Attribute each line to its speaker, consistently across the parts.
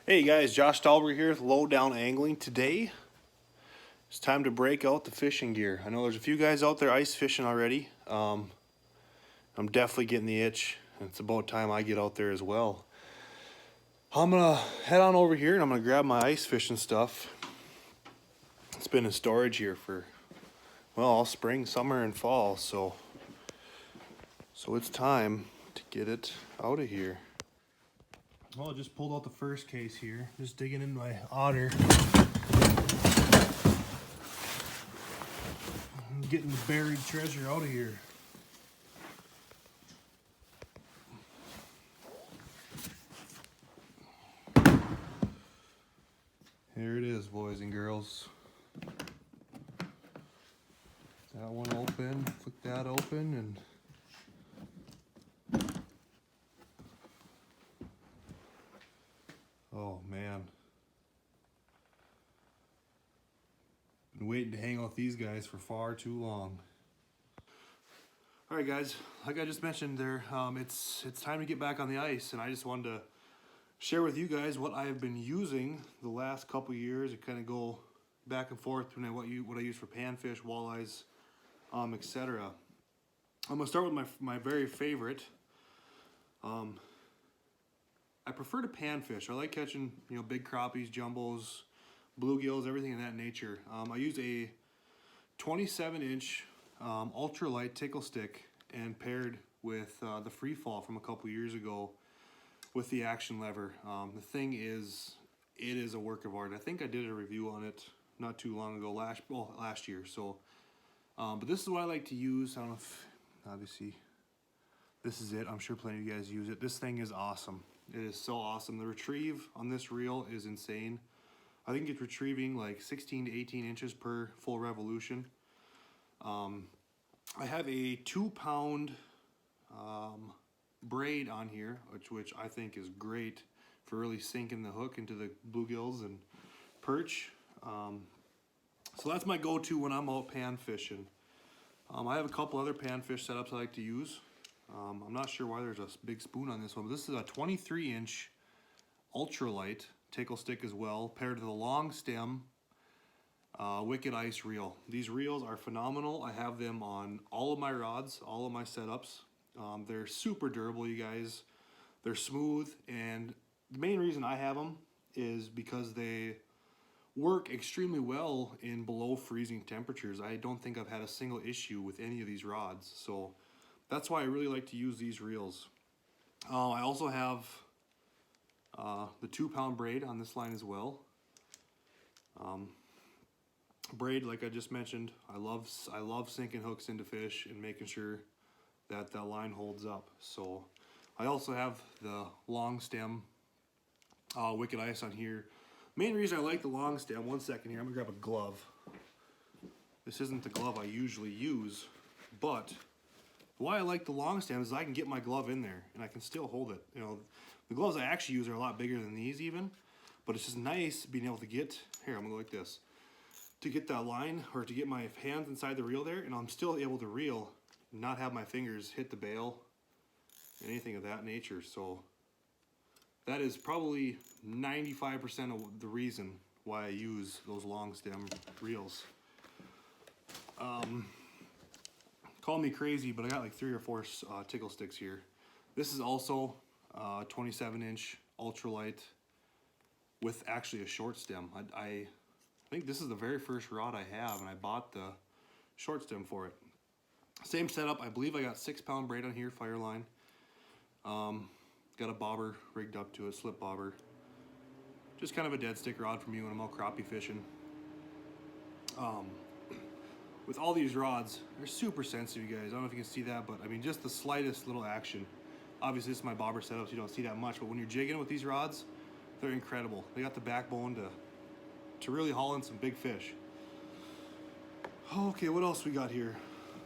Speaker 1: Hey guys, Josh Talber here with Low Down Angling. Today, it's time to break out the fishing gear. I know there's a few guys out there ice fishing already. I'm definitely getting the itch, and it's about time I get out there as well. I'm gonna head on over here and I'm gonna grab my ice fishing stuff. It's been in storage here for, well, all spring, summer, and fall, so it's time to get it out of here. Well, I just pulled out the first case here, just digging in my otter. Getting the buried treasure out of here. Here it is, boys and girls. That one open, flick that open, and oh man. Been waiting to hang out with these guys for far too long. Alright guys, like I just mentioned there, it's time to get back on the ice, and I just wanted to share with you guys what I have been using the last couple years. It kind of go back and forth between what I use for panfish, walleyes, etc. I'm gonna start with my very favorite. I prefer to panfish. I like catching big crappies, jumbos, bluegills, everything of that nature. I use a 27-inch ultralight tickle stick and paired with the Free Fall from a couple years ago with the action lever. The thing is, it is a work of art. I think I did a review on it not too long ago, last year. So, but this is what I like to use. I don't know if, obviously, this is it. I'm sure plenty of you guys use it. This thing is awesome. It is so awesome. The retrieve on this reel is insane. I think it's retrieving like 16 to 18 inches per full revolution. I have a 2-pound braid on here, which I think is great for really sinking the hook into the bluegills and perch. So that's my go-to when I'm out pan fishing. I have a couple other panfish setups I like to use. I'm not sure why there's a big spoon on this one, but this is a 23-inch ultralight tickle stick as well, paired to the long stem Wicked Ice reel. These reels are phenomenal. I have them on all of my rods, all of my setups. They're super durable, you guys. They're smooth, and the main reason I have them is because they work extremely well in below freezing temperatures. I don't think I've had a single issue with any of these rods, so that's why I really like to use these reels. I also have the 2-pound braid on this line as well. Braid, like I just mentioned, I love sinking hooks into fish and making sure that that line holds up. So I also have the long stem Wicked Ice on here. Main reason I like the long stem, one second here, I'm gonna grab a glove. This isn't the glove I usually use, but why I like the long stem is I can get my glove in there and I can still hold it. The gloves I actually use are a lot bigger than these even, but it's just nice being able to get, here, I'm gonna go like this, to get that line, or to get my hands inside the reel there, and I'm still able to reel, not have my fingers hit the bail, anything of that nature. So that is probably 95% of the reason why I use those long stem reels. Call me crazy, but I got like 3 or 4 tickle sticks here. This is also 27-inch ultralight with actually a short stem. I think this is the very first rod I have, and I bought the short stem for it. Same setup. I believe I got 6-pound braid on here, Fireline. Got a bobber rigged up to it, slip bobber. Just kind of a dead stick rod for me when I'm out crappie fishing. With all these rods, they're super sensitive, you guys. I don't know if you can see that, but I mean, just the slightest little action. Obviously, this is my bobber setup, so you don't see that much, but when you're jigging with these rods, they're incredible. They got the backbone to really haul in some big fish. Okay, what else we got here?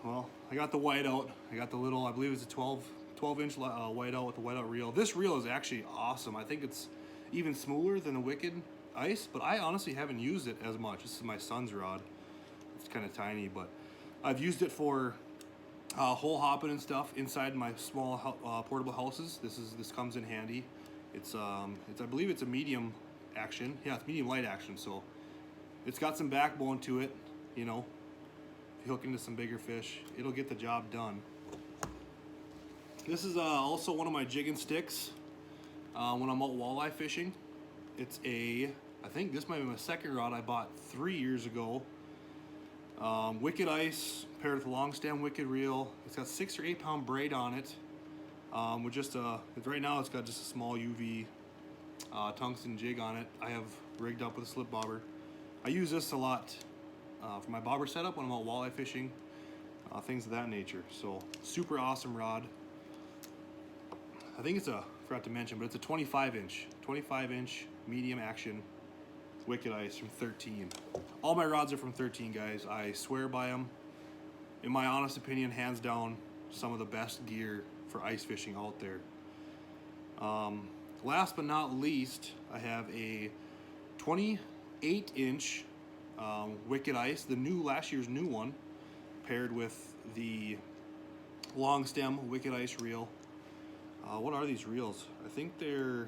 Speaker 1: Well, I got the whiteout. I got the little, I believe it's a 12-inch whiteout with the whiteout reel. This reel is actually awesome. I think it's even smoother than the Wicked Ice, but I honestly haven't used it as much. This is my son's rod. It's kind of tiny, but I've used it for hole hopping and stuff inside my small portable houses. This comes in handy. It's I believe it's a medium action. Yeah, it's medium light action, so it's got some backbone to it. You know, if you hook into some bigger fish, it'll get the job done. This is also one of my jigging sticks when I'm out walleye fishing. It's I think this might be my second rod I bought 3 years ago. Wicked Ice paired with a long stem wicked reel. It's got 6 or 8 pound braid on it. With just right now it's got just a small UV tungsten jig on it. I have rigged up with a slip bobber. I use this a lot for my bobber setup when I'm out walleye fishing, things of that nature. So super awesome rod. I think it's forgot to mention, but it's a 25 inch medium action Wicked Ice from 13. All my rods are from 13, guys. I swear by them. In my honest opinion, hands down, some of the best gear for ice fishing out there. Last but not least, I have a 28 inch Wicked Ice, last year's new one, paired with the long stem Wicked Ice reel. What are these reels? I think I'm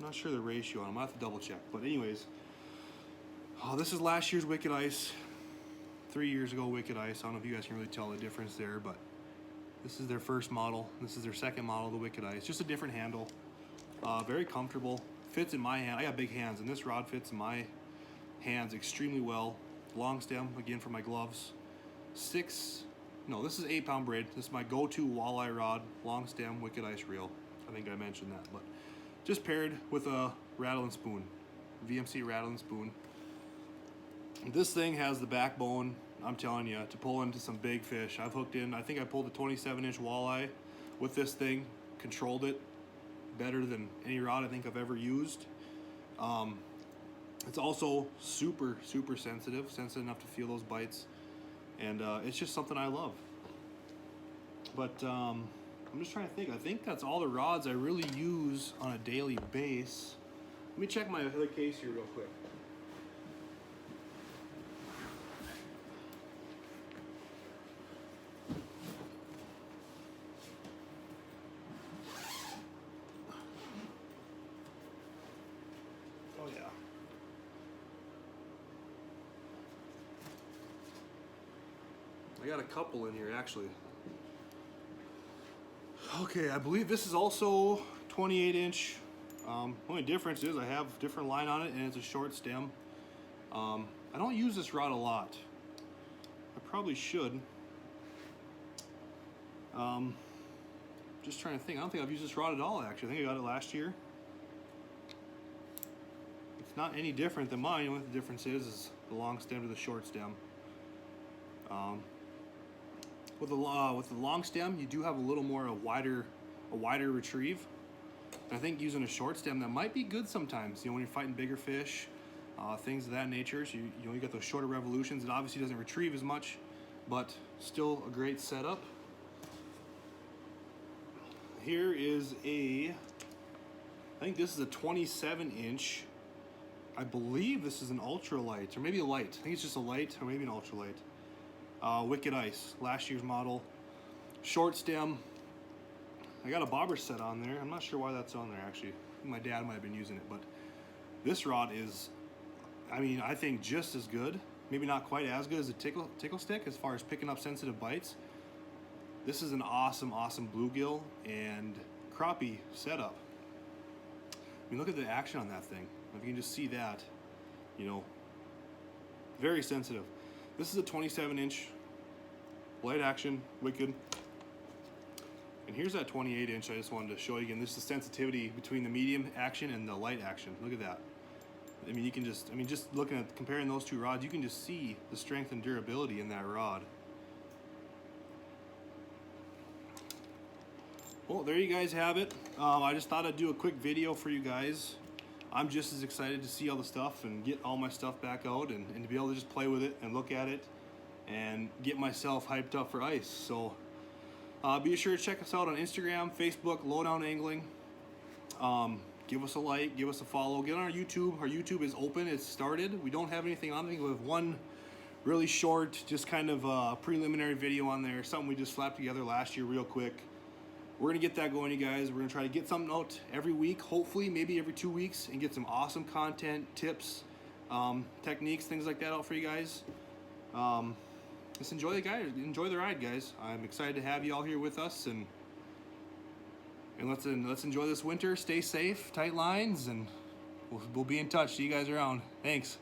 Speaker 1: not sure the ratio on them. I have to double check. But anyways, this is last year's Wicked Ice. 3 years ago Wicked Ice. I don't know if you guys can really tell the difference there, but this is their first model. This is their second model, the Wicked Ice. Just a different handle. Very comfortable. Fits in my hand. I got big hands, and this rod fits in my hands extremely well. Long stem, again, for my gloves. This is 8 pound braid. This is my go-to walleye rod, long stem, Wicked Ice reel. I think I mentioned that, but just paired with a rattle and spoon, VMC rattle and spoon. This thing has the backbone, I'm telling you, to pull into some big fish. I've hooked in, I think I pulled a 27 inch walleye with this thing, controlled it better than any rod I think I've ever used. It's also super sensitive enough to feel those bites. And it's just something I love. But I'm just trying to think. I think that's all the rods I really use on a daily basis. Let me check my other case here real quick. Oh yeah. I got a couple in here actually. Okay, I believe this is also 28 inch. Only difference is I have different line on it and it's a short stem. I don't use this rod a lot. I probably should. Just trying to think. I don't think I've used this rod at all actually. I think I got it last year. It's not any different than mine. The only difference is the long stem to the short stem. With the long stem, you do have a little more a wider retrieve. And I think using a short stem that might be good sometimes. You know, when you're fighting bigger fish, things of that nature. So you get those shorter revolutions. It obviously doesn't retrieve as much, but still a great setup. Here is I think this is a 27 inch. I believe this is an ultralight, or maybe a light. I think it's just a light, or maybe an ultralight. Wicked Ice, last year's model. Short stem. I got a bobber set on there. I'm not sure why that's on there actually. My dad might have been using it, but this rod is, I think just as good. Maybe not quite as good as a tickle stick as far as picking up sensitive bites. This is an awesome bluegill and crappie setup. Look at the action on that thing. If you can just see that, very sensitive. This is a 27 inch light action Wicked. And here's that 28 inch I just wanted to show you again. This is the sensitivity between the medium action and the light action. Look at that. You can just, just looking at, comparing those two rods, you can just see the strength and durability in that rod. Well, there you guys have it. I just thought I'd do a quick video for you guys. I'm just as excited to see all the stuff and get all my stuff back out and to be able to just play with it and look at it and get myself hyped up for ice. So be sure to check us out on Instagram, Facebook, Lowdown Angling. Give us a like, give us a follow, get on our YouTube. Our YouTube is open, it's started. We don't have anything on it. We have one really short, just kind of preliminary video on there, something we just slapped together last year real quick. we're gonna get that going, you guys. We're gonna try to get something out every week, hopefully maybe every 2 weeks, and get some awesome content, tips, techniques, things like that out for you guys. Just enjoy the ride, guys. I'm excited to have you all here with us, and let's enjoy this winter. Stay safe, tight lines, and we'll be in touch. See you guys around. Thanks.